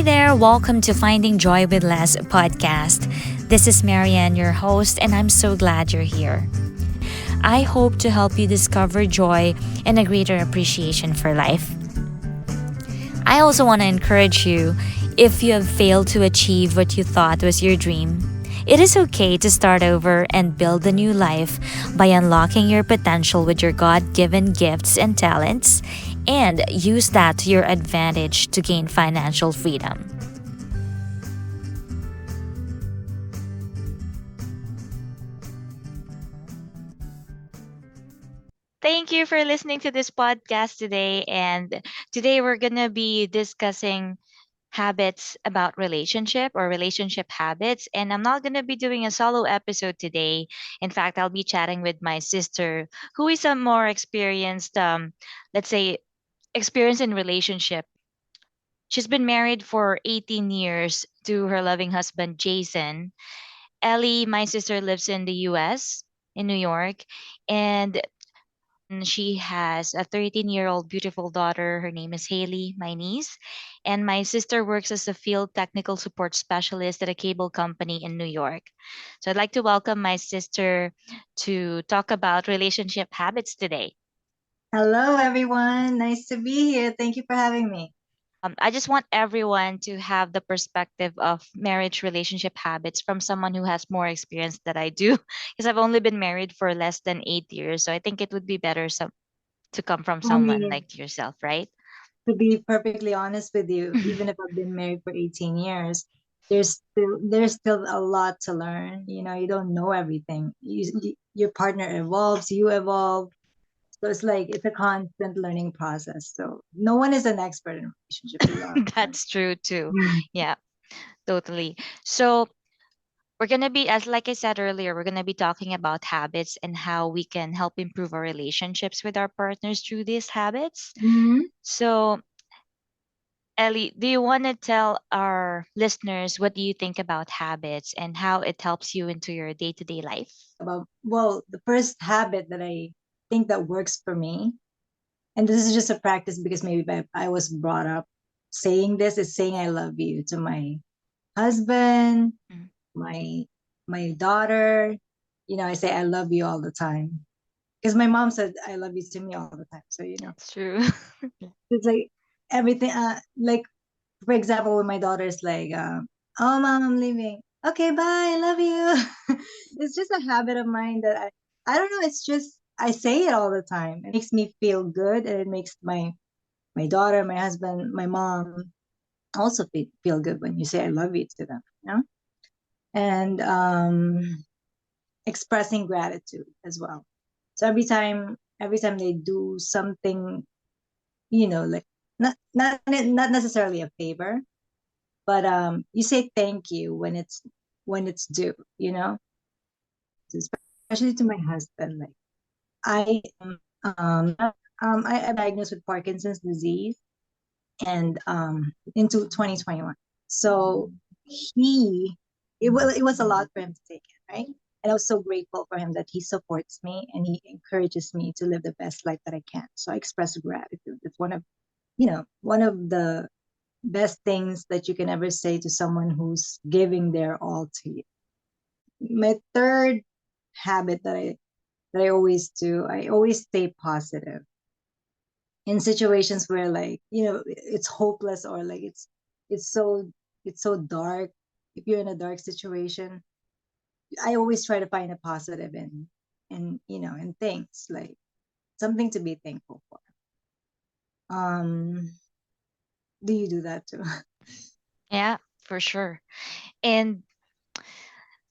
Hey there, welcome to Finding Joy with Less podcast. This is Marianne, your host, and I'm so glad you're here. I hope to help you discover joy and a greater appreciation for life. I also want to encourage you if you have failed to achieve what you thought was your dream. It is okay to start over and build a new life by unlocking your potential with your God given gifts and talents and use that to your advantage to gain financial freedom. Thank you for listening to this podcast today. And today we're going to be discussing habits about relationship or relationship habits. And I'm not going to be doing a solo episode today. In fact, I'll be chatting with my sister, who is a more experienced, let's say, experienced in relationship. She's been married for 18 years to her loving husband, Jason. Elly, my sister, lives in the US, in New York. And she has a 13-year-old beautiful daughter. Her name is Haley, my niece. And my sister works as a field technical support specialist at a cable company in New York. So I'd like to welcome my sister to talk about relationship habits today. Hello, everyone. Nice to be here. Thank you for having me. I just want everyone to have the perspective of marriage relationship habits from someone who has more experience than I do, because I've only been married for less than 8 years. So I think it would be better to come from I someone mean, like yourself, right? to be perfectly honest with you, even if I've been married for 18 years, there's still a lot to learn. You don't know everything. Your partner evolves, you evolve. So it's like it's a constant learning process. So no one is an expert in relationship, to be honest. That's true too. Mm. Yeah, totally. So we're gonna be, as like I said earlier, we're gonna be talking about habits and how we can help improve our relationships with our partners through these habits. Mhm. So Ellie, do you want to tell our listeners what do you think about habits and how it helps you into your day-to-day life? Well, the first habit that I think that works for me, and this is just a practice because maybe I was brought up saying this, is saying I love you to my husband, Mm, my my daughter. I say I love you all the time because my mom said I love you to me all the time. So that's true. it's like everything. Like for example, when my daughter's like, "Oh, mom, I'm leaving." Okay, bye. I love you. It's just a habit of mine that I don't know. It's just I say it all the time. It makes me feel good, and it makes my daughter, my husband, my mom also feel good when you say I love you to them. And expressing gratitude as well. So every time they do something, like not necessarily a favor, but you say thank you when it's due, especially to my husband. Like I I'm diagnosed with Parkinson's disease and into 2021. So it was a lot for him to take it, right? And I was so grateful for him that he supports me and he encourages me to live the best life that I can. So I express gratitude. It's one of the best things that you can ever say to someone who's giving their all to you. My third habit that I always do, I always stay positive in situations where, like, it's hopeless, or like it's so dark. If you're in a dark situation, I always try to find a positive in things, like something to be thankful for. um do you do that too? Yeah, for sure. And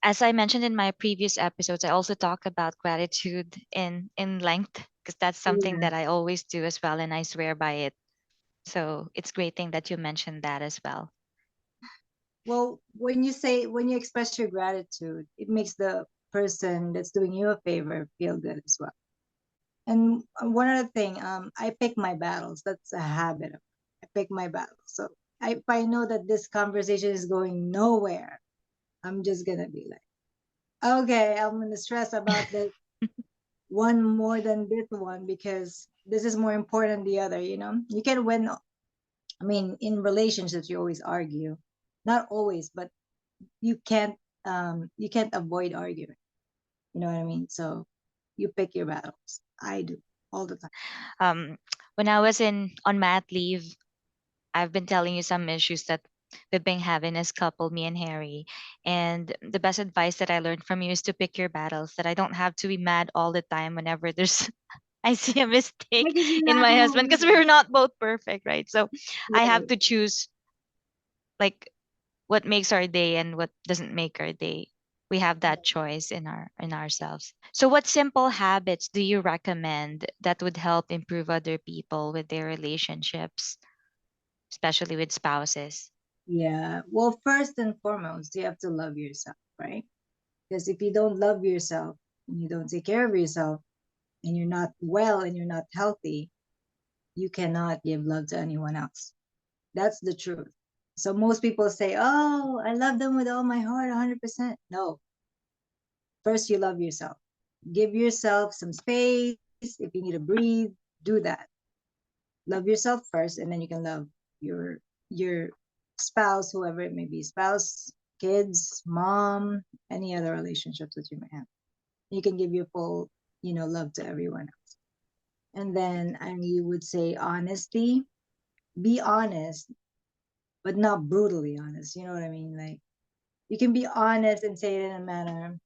as I mentioned in my previous episodes, I also talk about gratitude in length because that's something Yeah. that I always do as well, and I swear by it. So it's great thing that you mentioned that as well. Well, when you express your gratitude, it makes the person that's doing you a favor feel good as well. And one other thing, I pick my battles. That's a habit. I pick my battles. So if I know that this conversation is going nowhere, I'm just gonna be like, okay, I'm gonna stress about this one more than this one because this is more important than the other. You can win I mean, in relationships, you always argue. Not always, but you can't avoid arguing. You know what I mean? So you pick your battles. I do all the time. Um, when I was in on mat leave, I've been telling you some issues that we've been having as couple, me and Harry. And the best advice that I learned from you is to pick your battles. That I don't have to be mad all the time whenever there's I see a mistake Because you're in not my husband, because home. we're not both perfect, right? So I have Right. to choose like what makes our day and what doesn't make our day. We have that choice in ourselves. So what simple habits do you recommend that would help improve other people with their relationships, especially with spouses? Yeah. Well, first and foremost, you have to love yourself, right? Because if you don't love yourself and you don't take care of yourself and you're not well and you're not healthy, you cannot give love to anyone else. That's the truth. So most people say, "Oh, I love them with all my heart, 100%." No, first you love yourself. Give yourself some space. If you need to breathe, do that. Love yourself first, and then you can love your your spouse, whoever it may be, spouse, kids, mom, any other relationships that you may have. You can give your full, love to everyone else. And then I would say honesty. Be honest, but not brutally honest. You know what I mean? Like you can be honest and say it in a manner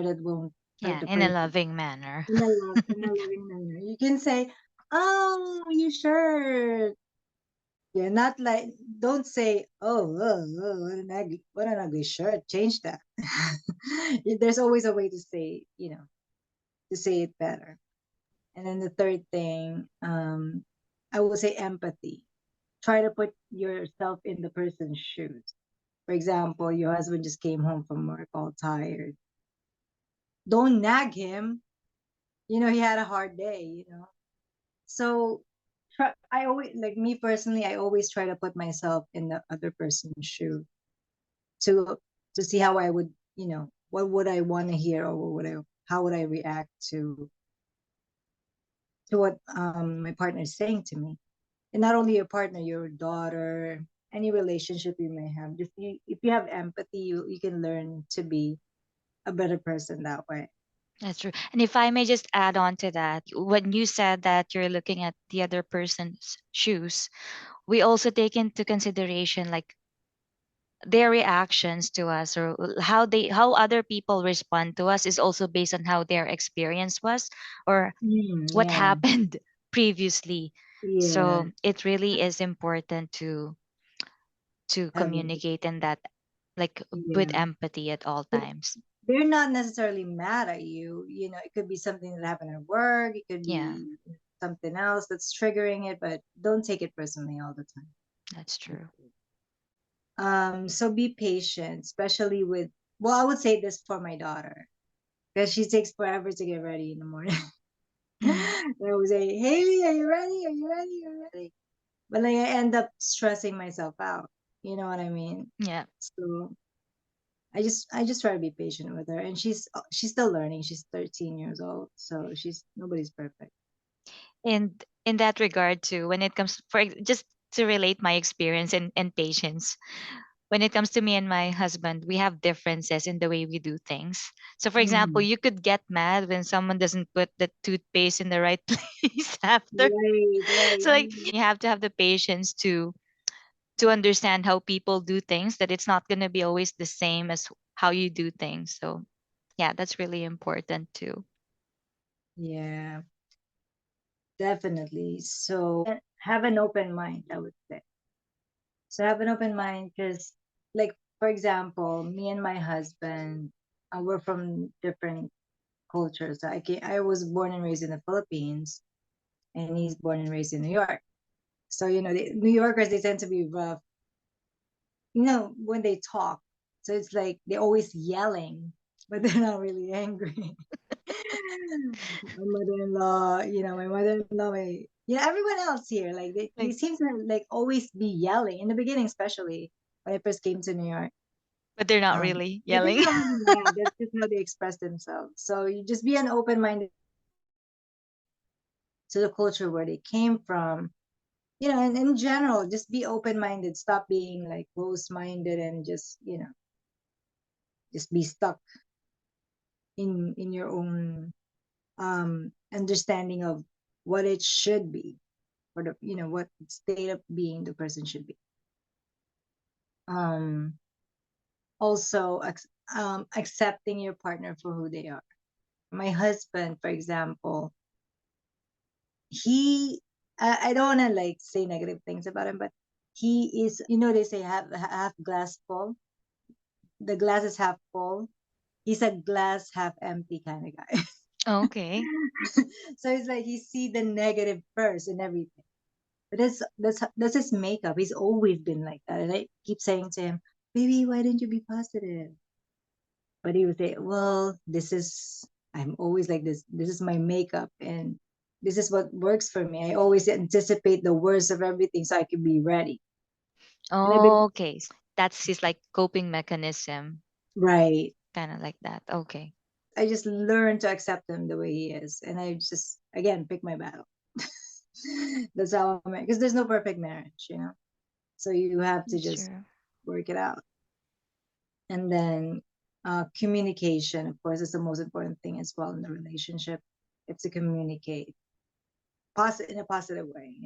that won't hurt Yeah, the in a person. loving manner. In a loving manner. You can say, "Oh, you sure?" Yeah, not like don't say, what an ugly shirt. Change that. There's always a way to say, to say it better. And then the third thing, I will say empathy. Try to put yourself in the person's shoes. For example, your husband just came home from work all tired. Don't nag him. He had a hard day. So I always, like me personally, I always try to put myself in the other person's shoe to to see how I would, what would I want to hear, or how would I react to what my partner is saying to me. And not only your partner, your daughter, any relationship you may have. If you have empathy, you can learn to be a better person that way. That's true. And if I may just add on to that, when you said that you're looking at the other person's shoes, we also take into consideration like their reactions to us, or how other people respond to us is also based on how their experience was, or what Yeah, happened previously. yeah, So it really is important to have empathy. communicate in that, like, with Yeah. empathy at all times. They're not necessarily mad at you. It could be something that happened at work. It could Yeah, be something else that's triggering it, but don't take it personally all the time. that's true. So be patient, especially with, well, I would say this for my daughter because she takes forever to get ready in the morning. Mhm. I would say, Haley, are you ready? Are you ready? Are you ready? But like I end up stressing myself out. You know what I mean? Yeah. So I just try to be patient with her, and she's still learning. She's 13 years old, so she's nobody's perfect. And in that regard too, when it comes just to relate my experience and patience, when it comes to me and my husband, we have differences in the way we do things. So for example, Mm. you could get mad when someone doesn't put the toothpaste in the right place after. Right, right. So like you have to have the patience to understand how people do things, that it's not going to be always the same as how you do things. So yeah, that's really important too. Yeah, definitely. So have an open mind, I would say. So have an open mind because, like, for example, me and my husband, we're from different cultures. I was born and raised in the Philippines, and he's born and raised in New York. So the New Yorkers, they tend to be rough, when they talk. So it's like they're always yelling, but they're not really angry. My mother-in-law, everyone else here, like they Like, seem to like always be yelling in the beginning, especially when I first came to New York. but they're not Um, really but they're yelling. not really mad. That's just how they express themselves. So you just be an open-minded to the culture where they came from, and in general, just be open minded. Stop being like close minded and just, just be stuck in your own understanding of what it should be, or what state of being the person should be. Um, Also, accepting your partner for who they are. My husband, for example, he I don't want to like say negative things about him, but he is, they say half glass full. The glass is half full. He's a glass half empty kind of guy. Okay. So it's like he see the negative first and everything. But that's his makeup. He's always been like that. And I keep saying to him, "Baby, why don't you be positive?" But he would say, "Well, I'm always like this. This is my makeup, and this is what works for me. I always anticipate the worst of everything so I can be ready." And I've been Okay. That's his like coping mechanism, right. kind of like that. Okay. I just learned to accept him the way he is, and I just again pick my battle. That's how I'm, because there's no perfect marriage. So you have to That's just true. work it out. And then communication, of course, is the most important thing as well in the relationship. It's to communicate in a positive way.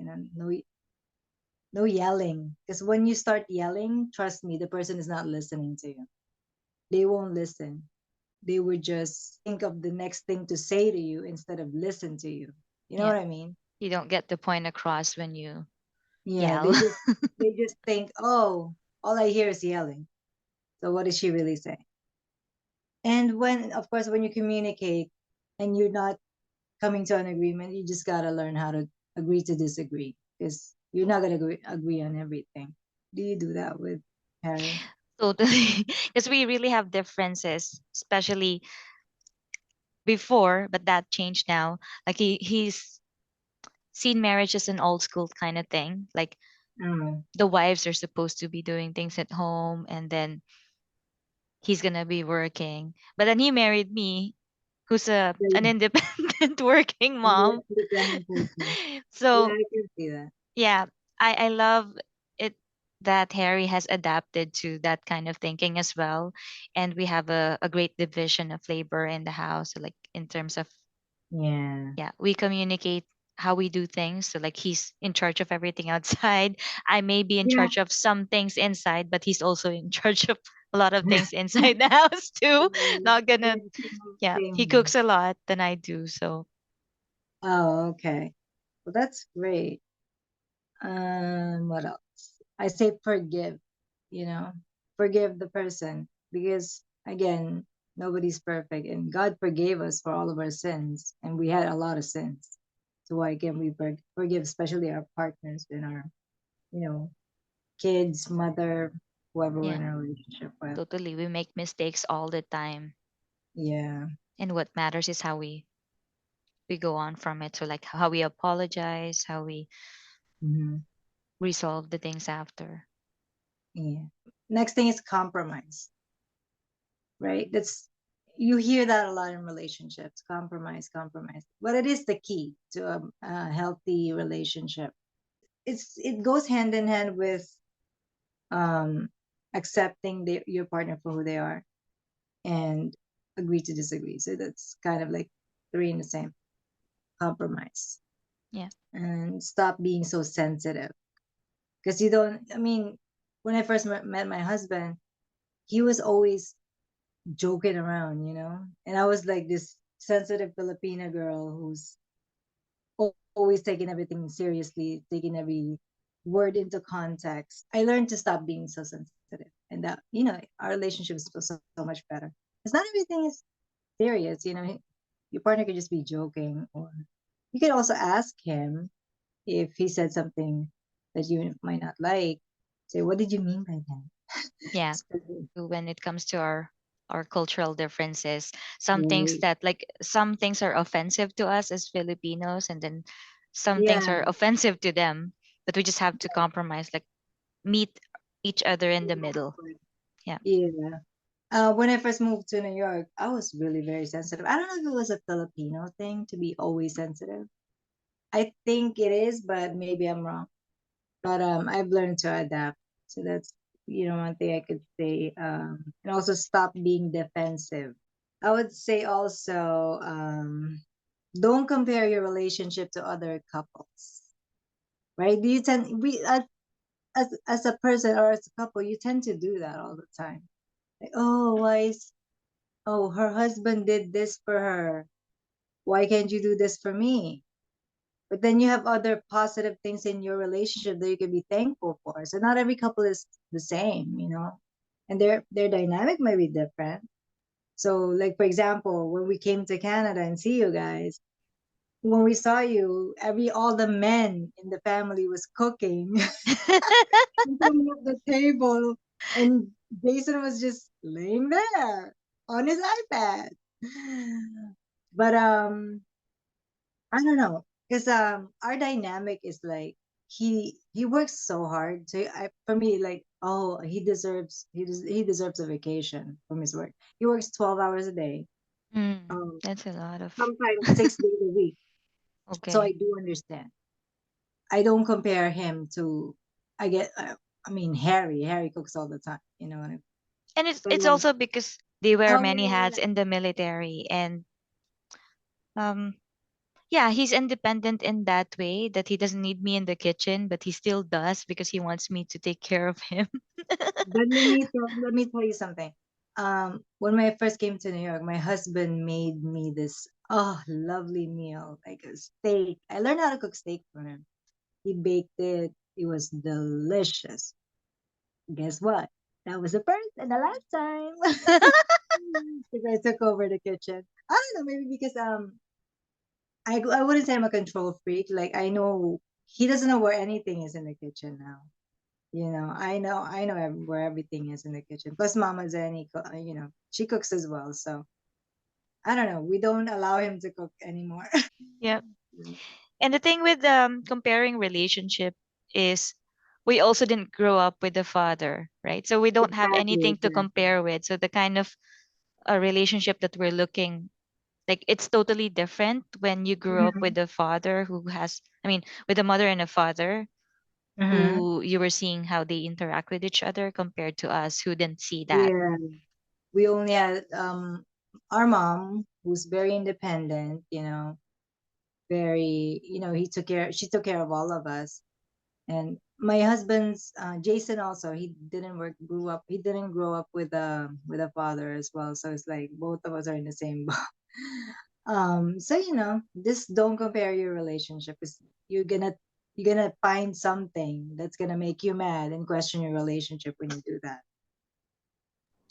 No yelling. Because when you start yelling, trust me, the person is not listening to you. They won't listen. They would just think of the next thing to say to you instead of listen to you. You know Yeah. what I mean? You don't get the point across when you Yeah, yell. they just think, oh, all I hear is yelling. So what is she really saying? And when, of course, when you communicate and you're not coming to an agreement, you just gotta learn how to agree to disagree, because you're not gonna agree on everything. Do you do that with Harry? Totally. Because we really have differences, especially before, but that changed now. Like he's seen marriage as an old school kind of thing. Like Mm. the wives are supposed to be doing things at home and then he's gonna be working. But then he married me, who's an Very independent working mom. independent person. Yeah, So I can see that. yeah, I love it that Harry has adapted to that kind of thinking as well. And we have a great division of labor in the house. So like in terms of, Yeah. yeah, we communicate how we do things. So like he's in charge of everything outside. I may be in Yeah. charge of some things inside, but he's also in charge of a lot of things inside the house too. Not gonna, Yeah, yeah, same he here. cooks a lot than I do. So Oh, okay. Well, that's great. What else? I say forgive, you know, forgive the person, because again, nobody's perfect, and God forgave us for all of our sins, and we had a lot of sins. So why can't we forgive, especially our partners and our, you know, kids, mother, whoever we're yeah, in a relationship with? totally. We make mistakes all the time. Yeah. And what matters is how we go on from it. So like how we apologize, how we Hmm. resolve the things after. Yeah. Next thing is compromise, right? You hear that a lot in relationships, compromise, compromise. But it is the key to a healthy relationship. It goes hand in hand with um, accepting your partner for who they are, and agree to disagree. So that's kind of like three in the same. Compromise Yeah. and stop being so sensitive, because you don't. I mean, when I first met my husband, he was always joking around. And I was like this sensitive Filipina girl who's always taking everything seriously, taking every word into context. I learned to stop being so sensitive, and that our relationship is so much better. Because not everything is serious. Your partner could just be joking, or you could also ask him if he said something that you might not like. Say, what did you mean by Yeah. that? When it comes to our cultural differences, some things Right. that like some things are offensive to us as Filipinos and then some things Yeah. are offensive to them, but we just have to compromise, like meet each other in the middle. Yeah. Yeah. When I first moved to New York, I was really very sensitive. I don't know if it was a Filipino thing to be always sensitive. I think it is, but maybe I'm wrong. But I've learned to adapt. So that's one thing I could say. And also stop being defensive. I would say also, don't compare your relationship to other couples. Right? Do you tend we as a person or as a couple, you tend to do that all the time. Like, oh, oh, her husband did this for her. Why can't you do this for me? But then you have other positive things in your relationship that you can be thankful for. So not every couple is the same. And their dynamic might be different. So like for example, when we came to Canada and see you guys, when we saw you, every all the men in the family was cooking coming up the table, and Jason was just laying there on his iPad. But I don't know, because our dynamic is like he works so hard. So for me, like, oh, he deserves a vacation from his work. He works 12 hours a day, um, That's a lot of. sometimes 6 days a week. So I Okay. do understand. I don't compare him to. I get. I mean, Harry. Harry cooks all the time. You know what I mean? And it's But it's also because they wear oh many yeah, hats in the military, and um yeah, he's independent in that way that he doesn't need me in the kitchen, but he still does because he wants me to take care of him. but let me tell you something. When I first came to New York, my husband made me this lovely meal, like a steak. I learned how to cook steak from him. He baked it. It was delicious. Guess what? That was the first and the last time. Because I took over the kitchen. I don't know, maybe because I wouldn't say I'm a control freak. Like I know he doesn't know where anything is in the kitchen now. Where everything is in the kitchen. Plus, Mama Zenny, she cooks as well. So I don't know. We don't allow him to cook anymore. Yeah. And the thing with comparing relationship is we also didn't grow up with the father, right? So we don't have Exactly, anything to exactly. compare with. So the kind of a relationship that we're looking, like, it's totally different when you grew up Hmm. with a father who has, I mean, with a mother and a father Hmm. who you were seeing how they interact with each other compared to us who didn't see that. Yeah, we only had our mom, who's very independent. Very, she took care of all of us. And my husband's Jason also, he didn't grow up with a father as well. So it's like both of us are in the same boat. So just don't compare your relationship, because you're gonna find something that's gonna make you mad and question your relationship when you do that.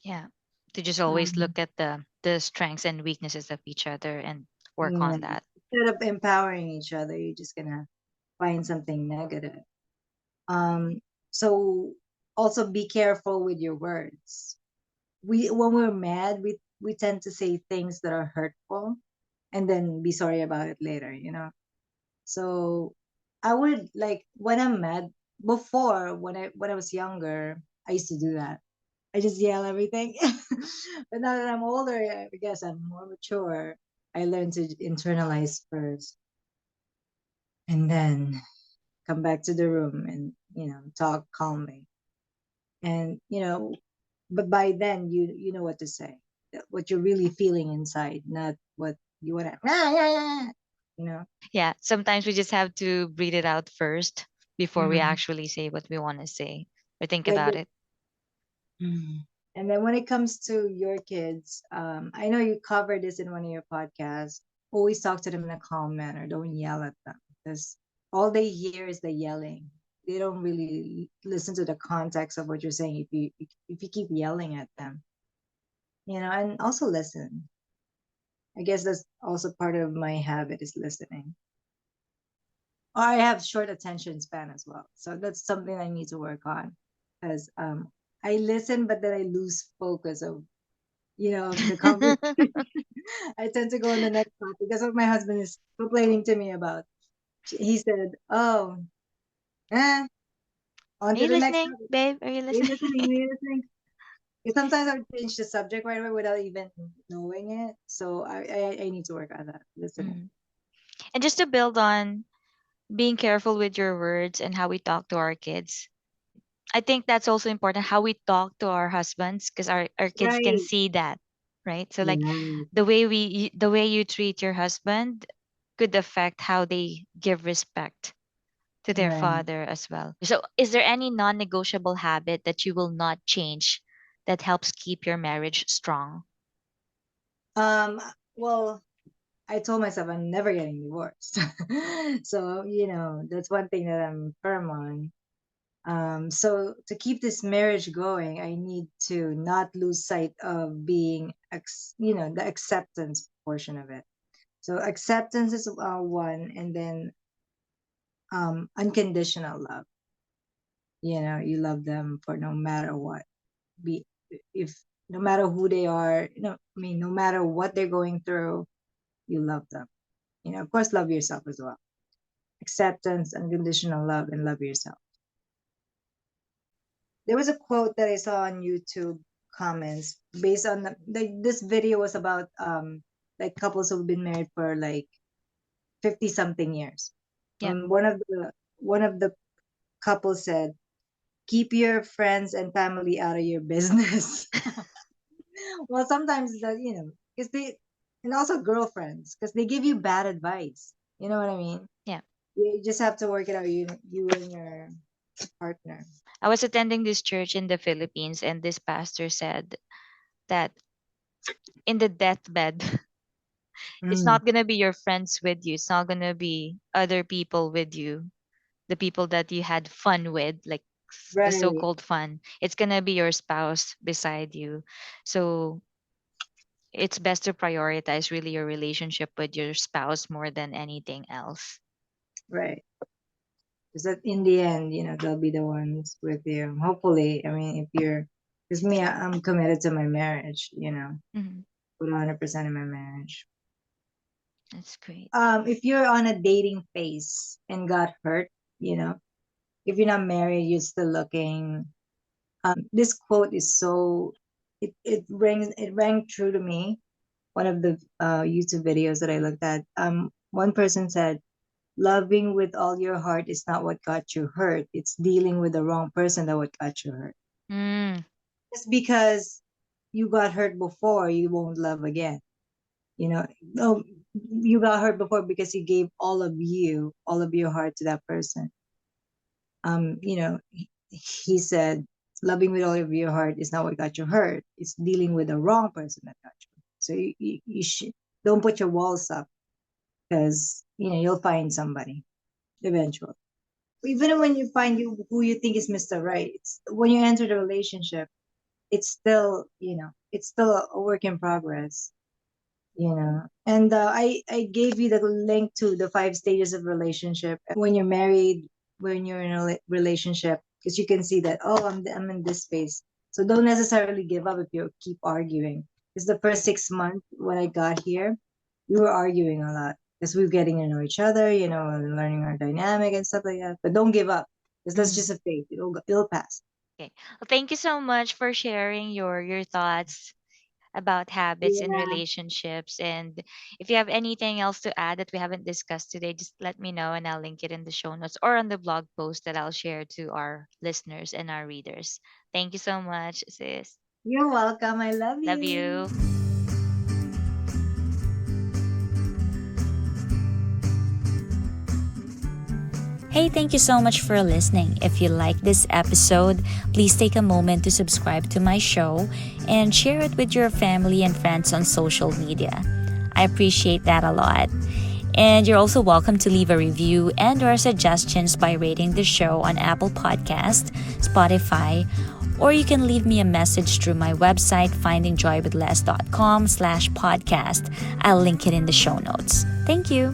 Yeah. To just always Mhm. look at the strengths and weaknesses of each other and work Yeah. on that. Instead of empowering each other, you're just gonna find something negative. Um, so also be careful with your words. When we're mad, we tend to say things that are hurtful and then be sorry about it later. So I would, like, when I'm mad, before, when I was younger, I used to do that. I just yell everything. But now that I'm older, I guess I'm more mature. I learned to internalize first and then come back to the room and talk calmly. And but by then you know what to say, what you're really feeling inside, not what you want to. You know. Yeah, sometimes we just have to breathe it out first before we Mhm. actually say what we want to say or think Like about it. Mhm. And then when it comes to your kids, I know you covered this in one of your podcasts. Always talk to them in a calm manner. Don't yell at them, because all they hear is the yelling. They don't really listen to the context of what you're saying if you keep yelling at them. And also listen. I guess that's also part of my habit is listening. I have short attention span as well, so that's something I need to work on. Because I listen, but then I lose focus of the conversation. I tend to go on the next topic. That's what my husband is complaining to me about. He said, "Oh, eh, on Are to you the next listening, topic. babe? Are you Are you listening? listening? Are you listening?" Because sometimes I change the subject right away without even knowing it. So I need to work on that listening. Mm. And just to build on being careful with your words and how we talk to our kids. I think that's also important how we talk to our husbands because our kids can Right. see that, right? So like Yeah. the way you treat your husband could affect how they give respect to their Right. father as well. So is there any non-negotiable habit that you will not change that helps keep your marriage strong? Um, well, I told myself I'm never getting divorced. So, that's one thing that I'm firm on. So to keep this marriage going, I need to not lose sight of being, the acceptance portion of it. So acceptance is one, and then unconditional love. You love them for no matter what. Be if No matter who they are, I mean, no matter what they're going through, you love them. Of course, love yourself as well. Acceptance, unconditional love, and love yourself. There was a quote that I saw on YouTube comments based on this video was about like couples who've been married for like 50 something years. Yep. One of the couples said, "Keep your friends and family out of your business." Well, sometimes that, because they, and also girlfriends, because they give you bad advice. You know what I mean? Yeah. You just have to work it out. You and your partner. I was attending this church in the Philippines and this pastor said that in the deathbed it's Mm, not going to be your friends with you. It's not going to be other people with you, the people that you had fun with, like the right, so-called fun. It's going to be your spouse beside you. So it's best to prioritize really your relationship with your spouse more than anything else. right. Because that in the end, they'll be the ones with you. Hopefully, I mean, because me, I'm committed to my marriage. Hmm. Put 100% in my marriage. That's great. If you're on a dating phase and got hurt, you know, if you're not married, you're still looking. This quote is it rang true to me. One of the YouTube videos that I looked at, one person said, "Loving with all your heart is not what got you hurt. It's dealing with the wrong person that what got you hurt. Mm, Just because you got hurt before, you won't love again. No, you got hurt before because you gave all of your heart to that person. He said, loving with all of your heart is not what got you hurt. It's dealing with the wrong person that got you. So you should don't put your walls up because you'll find somebody eventually. Even when you find who you think is Mr. Right, when you enter the relationship, it's still a work in progress. And I gave you the link to the 5 stages of relationship when you're married, when you're in a relationship, because you can see that, oh, I'm in this phase. So don't necessarily give up if you keep arguing, because the first 6 months when I got here, we were arguing a lot because we were getting to know each other, and learning our dynamic and stuff like that. But don't give up, because that's mhm. just a phase. It'll pass. Okay. Well, thank you so much for sharing your thoughts about habits in Yeah, relationships. And if you have anything else to add that we haven't discussed today, just let me know and I'll link it in the show notes or on the blog post that I'll share to our listeners and our readers. Thank you so much, sis. you're welcome. I love Love you. you. Hey, thank you so much for listening. If you like this episode, please take a moment to subscribe to my show and share it with your family and friends on social media. I appreciate that a lot. And you're also welcome to leave a review and or suggestions by rating the show on Apple Podcast, Spotify, or you can leave me a message through my website findingjoywithless.com/podcast. I'll link it in the show notes. Thank you.